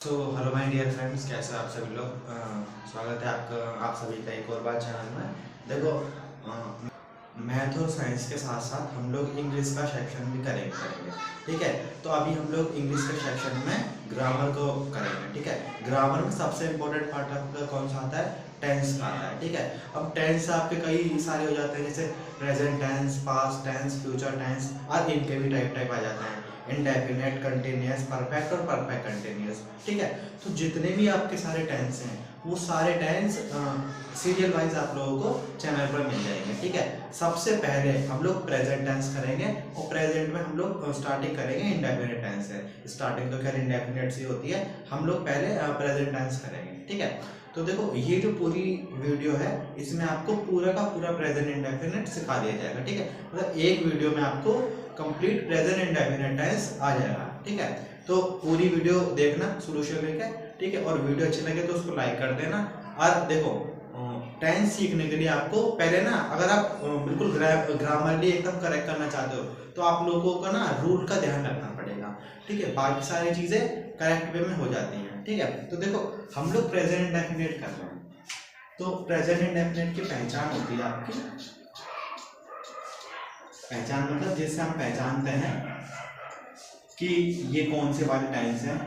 Hello my dear friends, कैसे हैं आप सभी लोग। स्वागत है आपका आप सभी का एक और बार चैनल में। देखो, मैथ और साइंस के साथ साथ हम लोग इंग्लिश का सेक्शन भी करेंगे। ठीक है, तो अभी हम लोग इंग्लिश के सेक्शन में ग्रामर को करेंगे। ठीक है, ग्रामर में सबसे इम्पोर्टेंट पार्ट आपका कौन सा आता है? टेंस का आता है। ठीक है, अब टेंस आपके कई सारे हो जाते हैं, जैसे present tense, past tense, future tense, और इनके भी टाइप आ जाते हैं, इंडेफिनेट, कंटिन्यूअस, परफेक्ट और परफेक्ट कंटिन्यूअस। ठीक है, तो जितने भी आपके सारे टेंस हैं वो सारे टेंस सीरियल वाइज आप लोगों को चैनल पर मिल जाएंगे। ठीक है, सबसे पहले हम लोग प्रेजेंट टेंस करेंगे, और प्रेजेंट में हम लोग स्टार्टिंग करेंगे इंडेफिनेट टेंस से। स्टार्टिंग तो खैर इंडेफिनेट से होती है, हम लोग पहले प्रेजेंट टेंस करेंगे। ठीक है, तो देखो ये जो पूरी वीडियो है इसमें आपको पूरा का पूरा प्रेजेंट इंडेफिनेट सिखा दिया जाएगा। ठीक है, मतलब एक वीडियो में आपको कंप्लीट प्रेजेंट इंडेफिनेट टेंस आ जाएगा। ठीक है, तो पूरी वीडियो देखना शुरू से लेकर। ठीक है, और वीडियो अच्छी लगे तो उसको लाइक कर देना। और देखो, टेंस सीखने के लिए आपको पहले ना, अगर आप बिल्कुल ग्रामरली एकदम करेक्ट करना चाहते हो तो आप लोगों को ना रूल का ध्यान रखना पड़ेगा। ठीक है, बाकी सारी चीजें करेक्ट वे में हो जाती हैं। ठीक है, तो देखो हम लोग प्रेजेंट इंडेफिनेट कर रहे हैं, तो प्रेजेंट इंडेफिनेट की पहचान होती है आपकी। पहचान मतलब जिससे हम पहचानते हैं कि ये कौन से वाले टेंस हैं,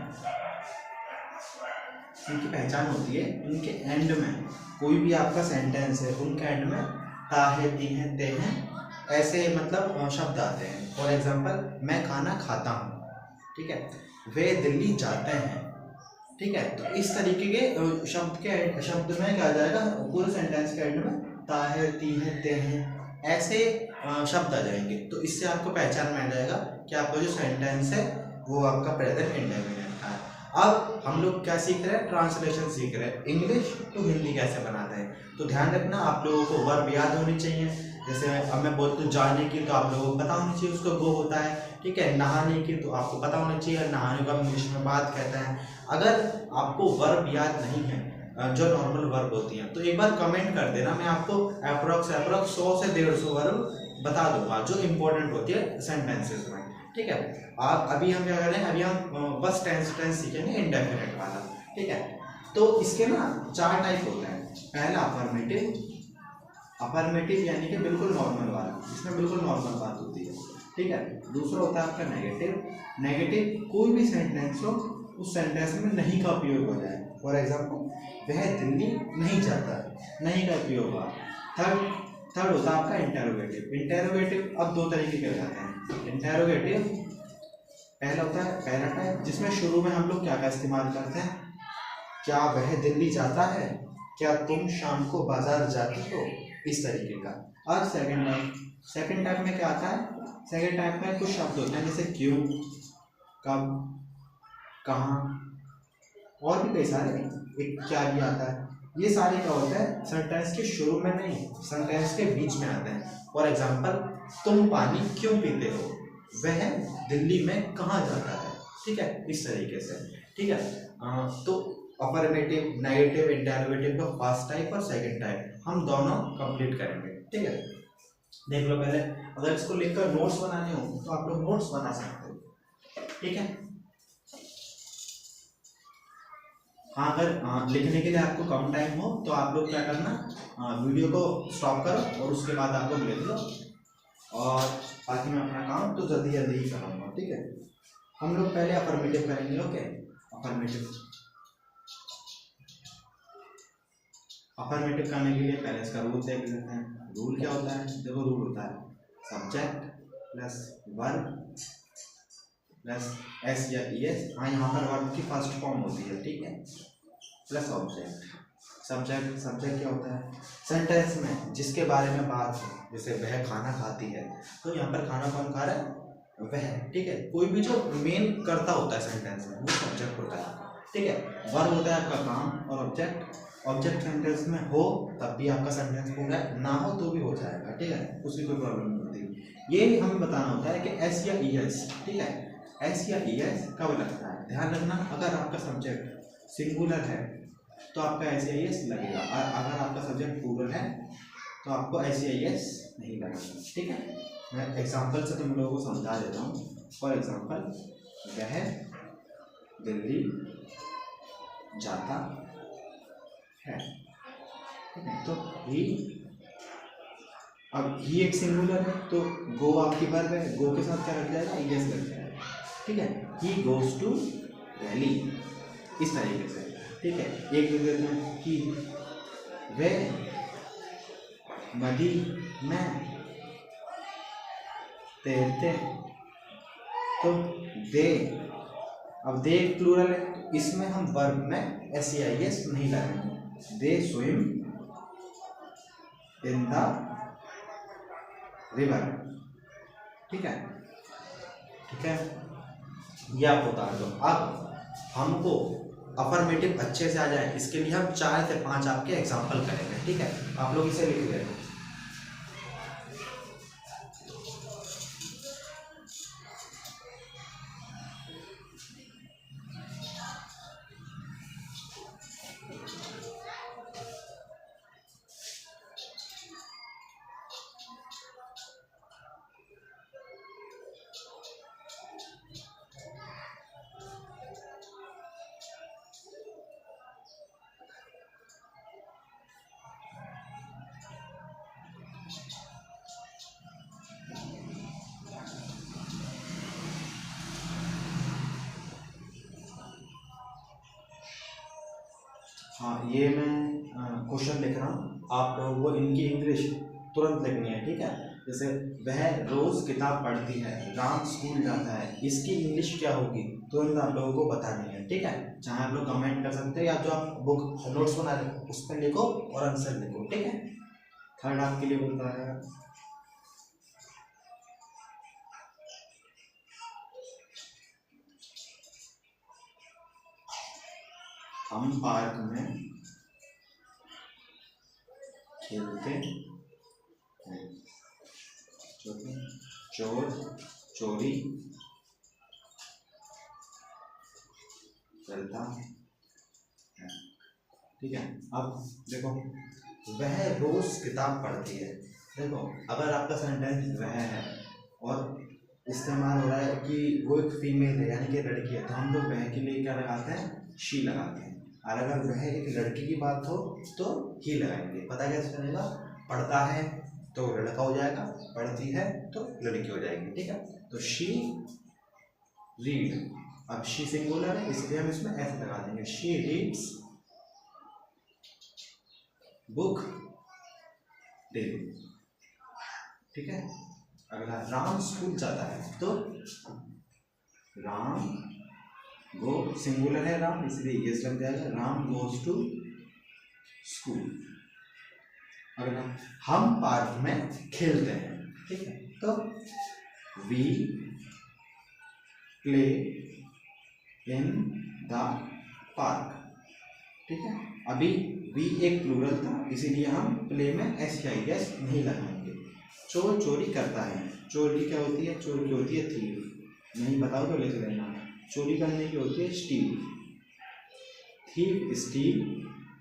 इनकी पहचान होती है। इनके एंड में कोई भी आपका सेंटेंस है, उनके एंड में ता है, ती है, ते हैं, ऐसे मतलब शब्द आते हैं। फॉर एग्जाम्पल, मैं खाना खाता हूँ। ठीक है, वे दिल्ली जाते हैं। ठीक है, तो इस तरीके के शब्द में क्या आ जाएगा, पूरे सेंटेंस के एंड में ता है, ती है, ते हैं, ऐसे शब्द आ जाएंगे। तो इससे आपको पहचान में आ जाएगा कि आपका जो सेंटेंस है वो आपका प्रेजेंट इंडेफिनिट का है। अब हम लोग क्या सीख रहे हैं? ट्रांसलेशन सीख रहे हैं, इंग्लिश टू हिंदी कैसे बनाते हैं। तो ध्यान रखना, आप लोगों को वर्ब याद होनी चाहिए। जैसे अब मैं बोलता हूँ जाने की, तो आप लोगों को पता होनी चाहिए उसको गो होता है। ठीक है, नहाने की तो आपको पता होना चाहिए नहाने को हम इंग्लिश में बात कहते हैं। अगर आपको वर्ब याद नहीं है, जो नॉर्मल वर्ब होती हैं, तो एक बार कमेंट कर देना, मैं आपको अप्रोक्स 100 से 150 वर्ब बता दूंगा जो इंपॉर्टेंट होती है सेंटेंसेस में। ठीक है, आप अभी हम क्या कर रहे हैं, अभी हम बस टेंस सीखेंगे इंडेफिनिट वाला। ठीक है, तो इसके ना 4 टाइप होते हैं। पहला अफर्मेटिव, अफर्मेटिव यानी कि बिल्कुल नॉर्मल वाला, इसमें बिल्कुल नॉर्मल बात होती है। ठीक है, दूसरा होता है आपका नेगेटिव। नेगेटिव कोई भी सेंटेंस हो, उस सेंटेंस में नहीं का उपयोग हो जाए। फॉर एग्जाम्पल, वह दिल्ली नहीं जाता, नहीं का उपयोग हुआ। थर्ड थर्ड होता है आपका इंटेरोगेटिव। इंटेरोगेटिव अब 2 तरीके के हो जाते हैं। इंटेरोगेटिव पहला होता है पहला टाइप, जिसमें शुरू में हम लोग क्या का इस्तेमाल करते हैं, क्या वह दिल्ली जाता है, क्या तुम शाम को बाजार जाते हो, इस तरीके का। और सेकंड टाइप में क्या आता है? सेकंड टाइप में कुछ शब्द होते हैं, जैसे क्यों, कब, कहाँ, और भी कई सारे, एक क्या भी आता है। ये सारे क्या होता है, सेंटेंस के शुरू में नहीं, सेंटेंस के बीच में आते हैं। फॉर एग्जाम्पल, तुम पानी क्यों पीते हो, वह दिल्ली में कहाँ जाता है। ठीक है, इस तरीके से। ठीक है, तो अफर्मेटिव, नेगेटिव, इंटेरोगेटिव का फर्स्ट टाइप और सेकंड टाइप हम दोनों कंप्लीट करेंगे। ठीक है, देख लो पहले। अगर इसको लिखकर नोट्स बनाने हो तो आप लोग नोट्स बना सकते हो। ठीक है, हाँ, अगर लिखने के लिए आपको कम टाइम हो तो आप लोग क्या करना, वीडियो को स्टॉप करो और उसके बाद आप लोग लिख लो, और बाकी मैं अपना काम तो जल्दी जल्दी ही करूँगा। ठीक है, हम लोग पहले अफर्मेटिव करेंगे। ओके, अफर्मेटिव अफर्मेटिव करने के लिए पहले इसका रूल देख लेते हैं। रूल क्या होता है? देखो, रूल होता है subject plus verb plus S या ई एस। हाँ, यहाँ पर वर्ब की फर्स्ट फॉर्म होती है। ठीक है, प्लस ऑब्जेक्ट। सब्जेक्ट क्या होता है? सेंटेंस में जिसके बारे में बात है, जैसे वह खाना खाती है, तो यहाँ पर खाना कौन खा रहा है? वह। ठीक है, कोई भी जो मेन करता होता है सेंटेंस में, वो सब्जेक्ट होता है। ठीक है, वर्ब होता है आपका काम, और ऑब्जेक्ट सेंटेंस में हो तब भी आपका सेंटेंस पूरा है, ना हो तो भी हो जाएगा। ठीक है, उसकी कोई प्रॉब्लम नहीं होती। ये हमें बताना होता है कि एस या ई एस। ठीक है, एस या ई एस कब लगता है? ध्यान रखना, अगर आपका सब्जेक्ट सिंगुलर है तो आपका एस या ई एस लगेगा, और अगर आपका सब्जेक्ट प्लूरल है तो आपको एस या ई एस नहीं लगेगा। ठीक है, मैं एग्जाम्पल से तुम लोगों को समझा देता हूँ। फॉर एग्जाम्पल, वह दिल्ली जाता है, ठीक है। तो ही, अब ही एक सिंगुलर है तो गो आपकी वर्ब है, गो के साथ क्या लग जाएगा, ईएस लग जाएगा, ठीक है। ही गोज टू दिल्ली, इस तरीके से, ठीक है। एक लिख देते हैं कि वे नदी में तैरते, तो दे, अब दे प्लूरल है तो इसमें हम वर्ब में एस नहीं लगाएंगे, दे स्विम इन द रिवर, ठीक है, ठीक है। ये आप उतार दो। अब हमको अफर्मेटिव अच्छे से आ जाए इसके लिए हम 4 से 5 आपके एग्जाम्पल करेंगे, ठीक है। आप लोग इसे लिख लें। हाँ, ये मैं क्वेश्चन लिख रहा हूँ, आप लोगों को इनकी इंग्लिश तुरंत लिखनी है, ठीक है। जैसे वह रोज किताब पढ़ती है, राम स्कूल जाता है, इसकी इंग्लिश क्या होगी तुरंत आप लोगों को बतानी है, ठीक है। चाहे आप लोग कमेंट कर सकते हो या जो आप बुक नोट्स बना रहे हो उस पर लिखो और आंसर लिखो, ठीक है। थर्ड आपके लिए बोलता है, हम पार्क में खेलते हैं, चोर चोरी करता है, ठीक है। अब देखो वह रोज किताब पढ़ती है, देखो अगर आपका सेंटेंस वह है और इस्तेमाल हो रहा है कि वो एक फीमेल है यानी कि लड़की है, तो हम लोग वह के लिए क्या लगाते हैं, शी लगाते हैं। और अगर वह एक लड़की की बात हो तो ही लगाएंगे। पता कैसे चलेगा, पढ़ता है तो लड़का हो जाएगा, पढ़ती है तो लड़की हो जाएगी, ठीक है। तो शी रीड, अब शी सिंगुलर है इसलिए हम इसमें एस लगा देंगे, शी रीड्स बुक डेली, ठीक है। अगला राम स्कूल जाता है, तो राम गो सिंगुलर है राम इसलिए ये लग जाएगा, राम गोज टू स्कूल। अगला हम पार्क में खेलते हैं, ठीक है। तो we play in the park, ठीक है। अभी वी एक प्लूरल था इसीलिए हम प्ले में एस नहीं लगाएंगे। चोर चोरी करता है, चोरी क्या होती है, चोरी की होती है थीफ, नहीं बताओ तो लिख लेना, चोरी करने की होती है स्टील, थीफ स्टील,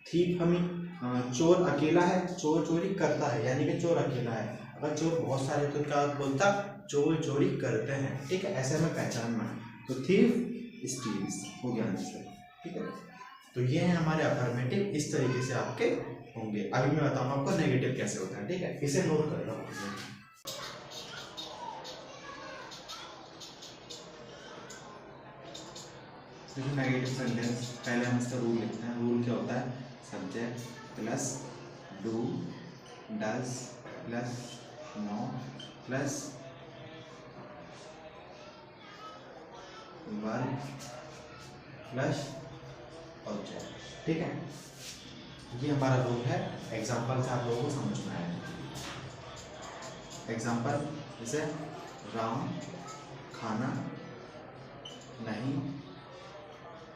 थीफ हमें चोर अकेला है, चोर चोरी करता है यानी कि चोर अकेला है, अगर चोर बहुत सारे तो क्या बोलता, चोर चोरी करते हैं, ठीक है। ऐसे में पहचानना है, तो थीफ स्टील्स हो गया आंसर, ठीक है। तो ये है हमारे अफर्मेटिव, इस तरीके से आपके होंगे। अभी मैं बताऊंगा आपको नेगेटिव कैसे होता है, ठीक है। इसे नोट कर लो। देखो नेगेटिव सेंटेंस, पहले हम इसका रूल लिखते हैं। रूल क्या होता है, subject plus do does plus not plus verb plus object, ठीक है। ये हमारा रूल है। एग्जाम्पल से आप लोगों को समझना है। एग्जाम्पल जैसे राम खाना नहीं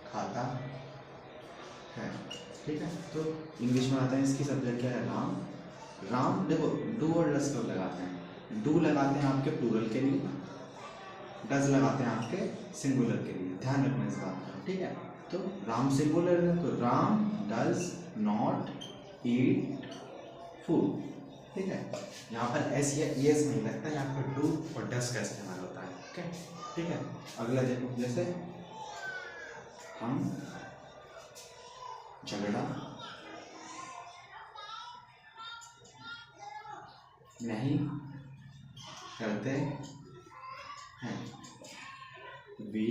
खाता है, ठीक है। तो इंग्लिश में आता है, इसकी सब्जेक्ट क्या है, राम। राम देखो डू और डज कब लगाते हैं, डू लगाते हैं आपके प्लूरल के लिए, डज लगाते हैं आपके सिंगुलर के लिए, ध्यान रखना इस बात का, ठीक है। तो राम सिंगुलर है तो Ram does not eat food, ठीक है। यहाँ पर एस या एस नहीं लगता, यहाँ पर डू और डज का इस्तेमाल होता है, ओके, ठीक है। अगला देखो जैसे हम झगड़ा नहीं करते हैं। We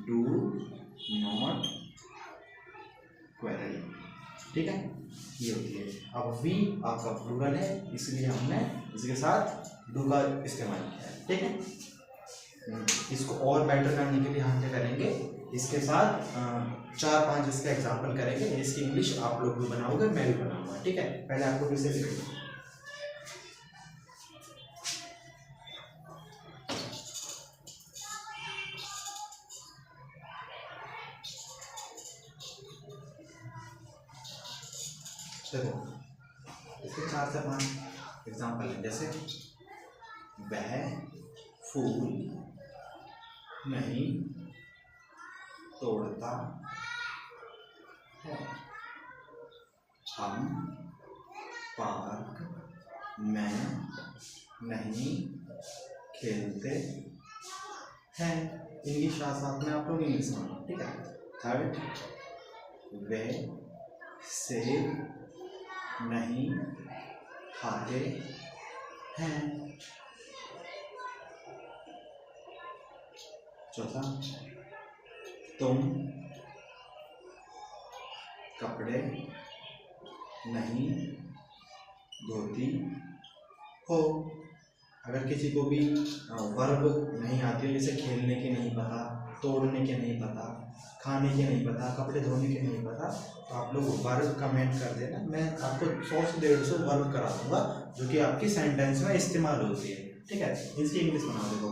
do not quarrel. ठीक है, ये होती है। अब वी आपका प्लूरल है, इसलिए हमने इसके साथ डू का इस्तेमाल किया है। ठीक है, इसको और बेटर करने के लिए हम क्या करेंगे, इसके साथ 4-5 इसका एग्जाम्पल करेंगे। इसकी इंग्लिश आप लोग भी बनाओगे, मैं भी बनाऊंगा। ठीक है, पहले आपको फिर से लिखेंगे। देखो, इसके 4 से 5 एग्जाम्पल हैं। जैसे वह फूल नहीं तोड़ता है। हम पार्क में नहीं खेलते हैं। इंग्लिश साथ में आप लोग इंग्लिश में। ठीक है, थर्ड, वे सेब नहीं खाते हैं। चौथा, तुम कपड़े नहीं धोती हो। अगर किसी को भी वर्ब नहीं आती हो, जैसे खेलने के नहीं पता, तोड़ने के नहीं पता, खाने के नहीं पता, कपड़े धोने के नहीं पता, तो आप लोग वर्ब कमेंट कर देना। मैं आपको 100 से 150 वर्ब करा दूंगा जो कि आपकी सेंटेंस में इस्तेमाल होती है। ठीक है, इसकी इंग्लिश बना देखो।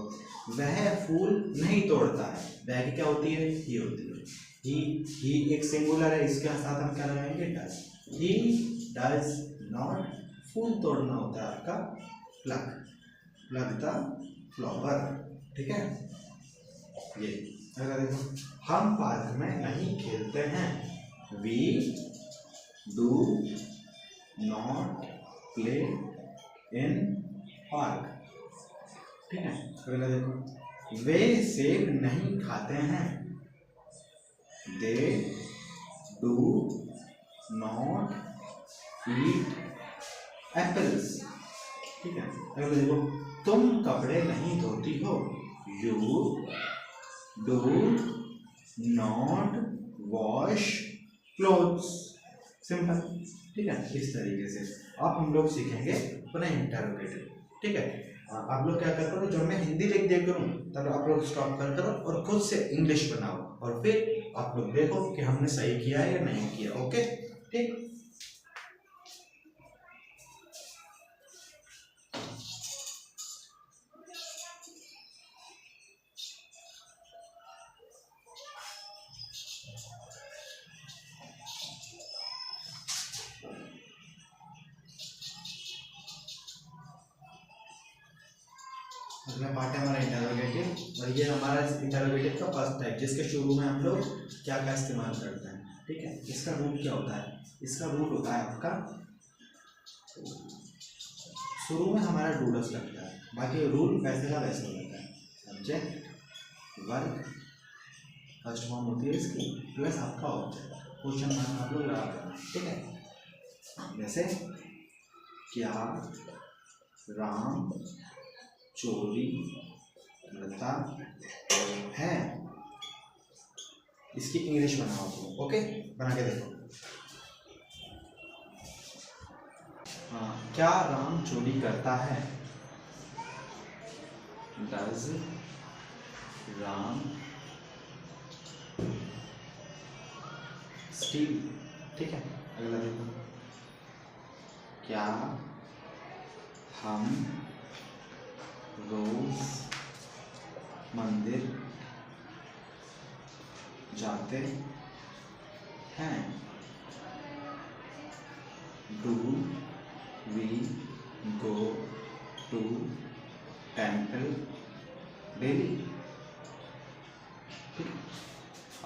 वह फूल नहीं तोड़ता है, वह की क्या होती है, ही होती है। ही एक सिंगुलर है, इसके साथ हम क्या लगाएंगे, डज। ही डज नॉट, फूल तोड़ना होता है आपका प्लग द फ्लावर। ठीक है, ये अगर देखो, हम पार्क में नहीं खेलते हैं। We do not play in park. ठीक है, अगला देखो, वे सेब नहीं खाते हैं। They do not eat apples. ठीक है, अगला देखो, तुम कपड़े नहीं धोती हो। You do not wash clothes. Simple. ठीक है, इस तरीके से अब हम लोग सीखेंगे पुनः इंटरोगेटिव। ठीक है, आप लोग क्या कर करो, जब मैं हिंदी लिख दिया करूँ तब आप लोग स्टॉप कर करो और खुद से इंग्लिश बनाओ, और फिर आप लोग देखो कि हमने सही किया है या नहीं किया। ओके, ठीक। अगला पार्ट है हमारा इंटरोगेटिव, और ये हमारा इंटरोगेटिव का फर्स्ट टाइप, जिसके शुरू में हम लोग क्या क्या इस्तेमाल करते हैं। ठीक है, इसका रूल क्या होता है, इसका रूल होता है आपका, शुरू में हमारा डूडस लगता है, बाकी रूल वैसे का वैसे होता है। सब्जेक्ट वर्ब फर्स्ट फॉर्म होती है इसकी, प्लस आपका ऑब्जेक्ट, क्वेश्चन मार्क आप लोग लगा करना। ठीक है, जैसे क्या राम चोरी करता है, इसकी इंग्लिश बनाओ तुम। ओके, बना के देखो। क्या राम चोरी करता है। Does Ram steel. ठीक है, अगला देखो, क्या हम रोज मंदिर जाते हैं। Do we go to temple daily. ठीक,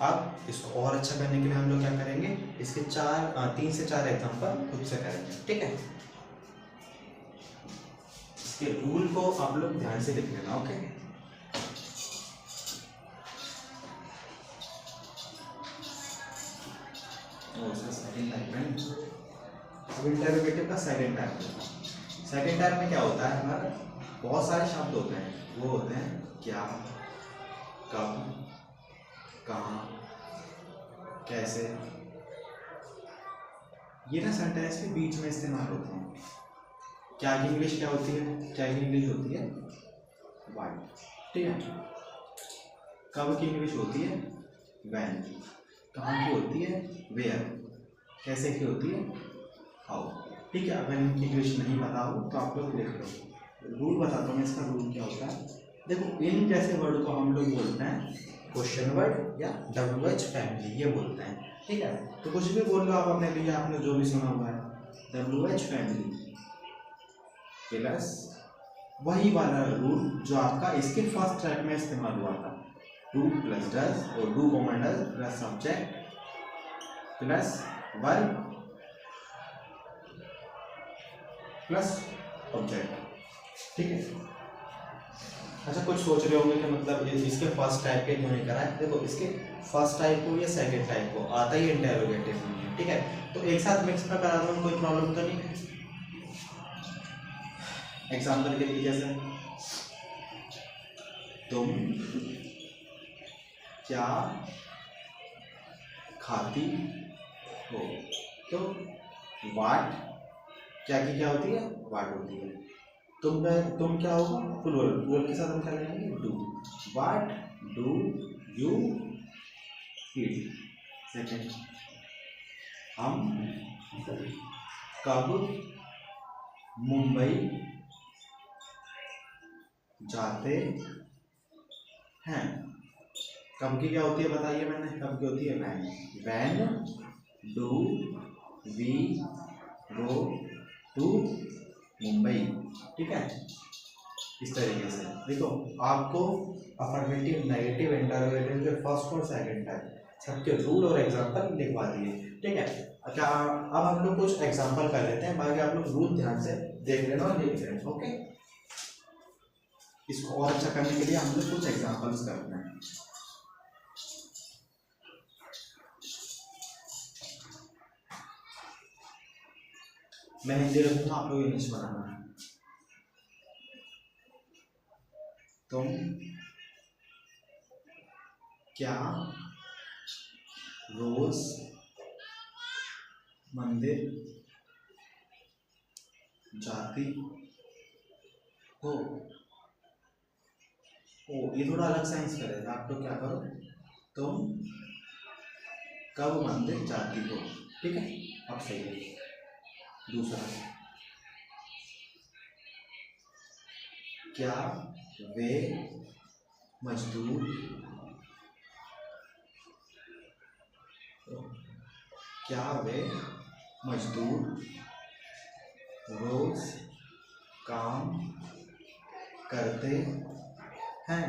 अब इसको और अच्छा करने के लिए हम लोग क्या करेंगे, इसके 3 से 4 एग्जाम्पल खुद से करेंगे। ठीक है, इसके रूल को आप लोग ध्यान से लिख लेना। ओके, सेकेंड टाइप है। अब इंटरोगेटिव का सेकेंड टाइप होता है। सेकेंड टाइप में क्या होता है, हमारा बहुत सारे शब्द होते हैं, वो होते हैं क्या, कब, कहाँ, कैसे। ये ना सेंटेंस के बीच में इस्तेमाल होते हैं। क्या की इंग्लिश क्या होती है, क्या की इंग्लिश होती है व्हाई, ठीक है। कब की इंग्लिश होती है व्हेन, कहाँ की होती है वेयर, कैसे की होती है हाउ, ठीक है। अगर इनकी इंग्लिश नहीं पता हो तो आप लोग देख लो। रूल बताता हूँ इसका, रूल क्या होता है। देखो इन जैसे वर्ड को हम लोग बोलते हैं क्वेश्चन वर्ड या WH फैमिली, ये बोलते हैं, ठीक है। तो कुछ भी बोल लो आप अपने लिए, आपने जो भी सुना हुआ है, WH फैमिली प्लस वही वाला रूल जो आपका इसके फर्स्ट ट्रैक में इस्तेमाल हुआ था, टू प्लस डज और do common does plus subject plus verb plus object, ठीक है। अच्छा कुछ सोच रहे होंगे कि मतलब इसके फर्स्ट टाइप के क्यों नहीं करा है। देखो इसके फर्स्ट टाइप को या सेकंड टाइप को आता ही इंटरोगेटिव में है, ठीक है। तो एक साथ मिक्स में करा दूँ, कोई प्रॉब्लम तो नहीं है। एग्जाम्पल के लिए जैसे तुम क्या खाती हो, तो वाट क्या की क्या होती है वाट होती है। तुम क्या होगा प्लूरल, प्लूरल के साथ हम क्या लेंगे do, what do you eat. Second, हम कब मुंबई जाते हैं। कब की क्या होती है बताइए मैंने, कब की होती है when, when do we go to Mumbai, ठीक है। इस तरीके से देखो आपको अफर्मेटिव, नेगेटिव, इंटरोगेटिव के फर्स्ट और सेकंड टाइप सबके रूल और एग्जांपल लिखवा दिए, ठीक है। क्या अब हम लोग कुछ एग्जांपल कर लेते हैं, बाकी आप लोग रूल ध्यान से देख लेना और लिख लेना, ओके। इसको और अच्छा करने के लिए हम लोग कुछ एग्जांपल्स करते हैं। मैं हिंदी रखूंगा, आप लोग इंग्लिश बनाना है। तुम क्या रोज मंदिर जाती हो। ओ ये थोड़ा अलग साइंस करेगा, आप लोग क्या करो, तुम कब मंदिर जाती हो, ठीक है। अब सही है। दूसरा, क्या वे मजदूर क्या वे मजदूर रोज काम करते हैं।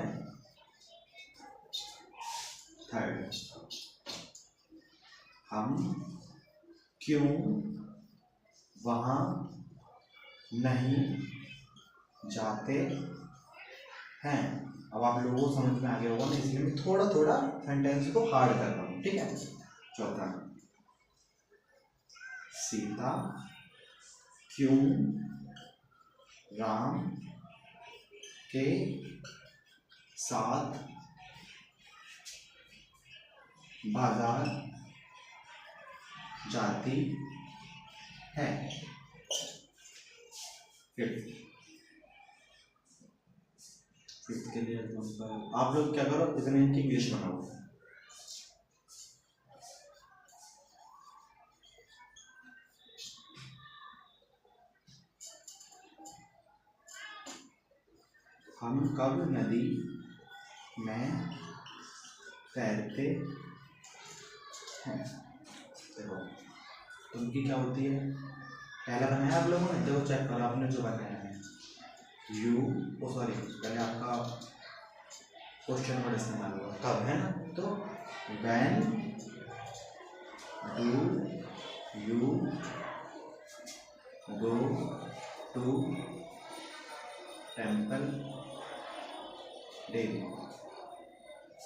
थर्ड, हम क्यों वहाँ नहीं जाते हैं। अब आप लोगों को समझ में आ गया होगा ना, इसलिए मैं थोड़ा थोड़ा सेंटेंस को हार्ड कर रहा हूँ, ठीक है। चौथा, सीता क्यों राम के साथ बाजार जाती है। फिफ्थ के लिए आप लोग क्या करो, इतने इनकी इंग्लिश बनाओ। हम कब नदी में तैरते हैं। देखो तुमकी क्या होती है, पहला बनाया आप लोगों ने, देखो चेक करो आपने जो बनाया है, यू ओ सॉरी पहले आपका क्वेश्चन वर्ड इस्तेमाल हुआ कब, है ना। तो when do you go to temple daily.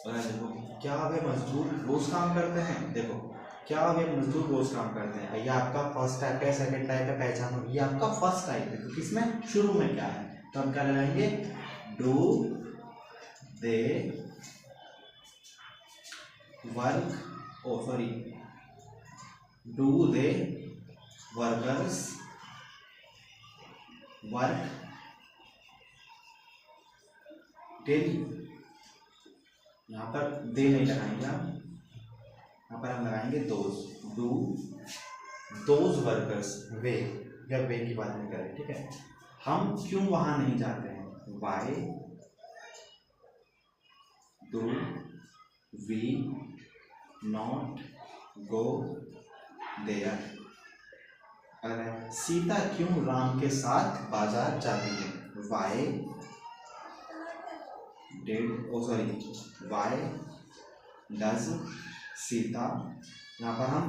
देखो क्या वे मजदूर रोज काम करते हैं। देखो क्या अब एक मजदूर रोज काम करते हैं? ये आपका फर्स्ट टाइप है, सेकंड टाइप है, पहचानो। ये आपका फर्स्ट टाइप है, तो किसमें शुरू में क्या है, तो हम क्या लगाएंगे, do they work, oh sorry, do they workers work daily. यहाँ पर दे नहीं लगाएंगे हम, यहाँ पर हम लगाएंगे दोज, डू दोज वर्कर्स, वे, या वे की बात नहीं करें, ठीक है। हम क्यों वहां नहीं जाते हैं, why do we not go there. अरे सीता क्यों राम के साथ बाजार जाती है, why did, oh sorry, why does Sita. यहाँ पर हम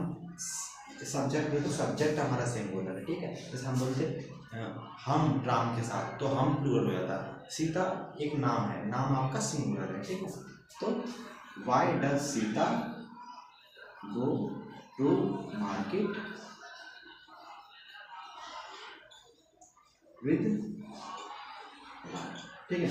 सब्जेक्ट, देखो सब्जेक्ट हमारा सिंगुलर है, ठीक है। जैसे हम बोलते हम राम के साथ, तो हम प्लूरल हो जाता है। सीता एक नाम है, नाम आपका सिंगुलर है, ठीक है। तो why does Sita go to market with, ठीक है।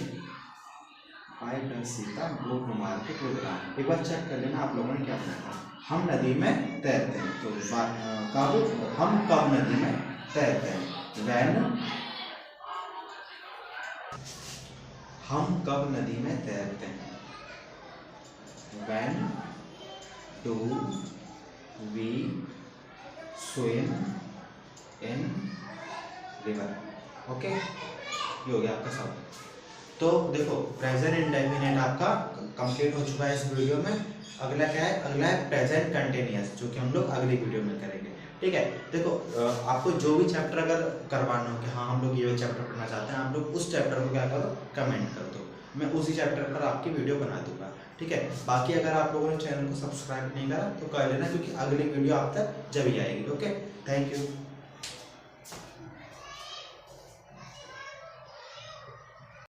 Why does Sita go to market with Ram. एक बार चेक कर लेना आप लोगों ने क्या बनाया था। हम नदी में तैरते हैं, तो कब, हम कब नदी में तैरते हैं, वैन, हम कब नदी में तैरते हैं, when do we swim in river. Okay, ये हो गया आपका सब। तो देखो प्रेजेंट इंडेफिनिट आपका कंप्लीट हो चुका है इस वीडियो में। अगला क्या है, अगला है प्रेजेंट कंटिन्यूअस, जो कि हम लोग अगली वीडियो में करेंगे, ठीक है। देखो आपको जो भी चैप्टर अगर करवाना हो कि हाँ हम लोग ये चैप्टर पढ़ना चाहते हैं, आप लोग उस चैप्टर को क्या करो, कमेंट कर दो, मैं उसी चैप्टर पर आपकी वीडियो बना दूंगा, ठीक है। बाकी अगर आप लोगों ने चैनल को सब्सक्राइब नहीं करा तो कर लेना, क्योंकि अगली वीडियो आप तक जब ही आएगी। Okay, thank you.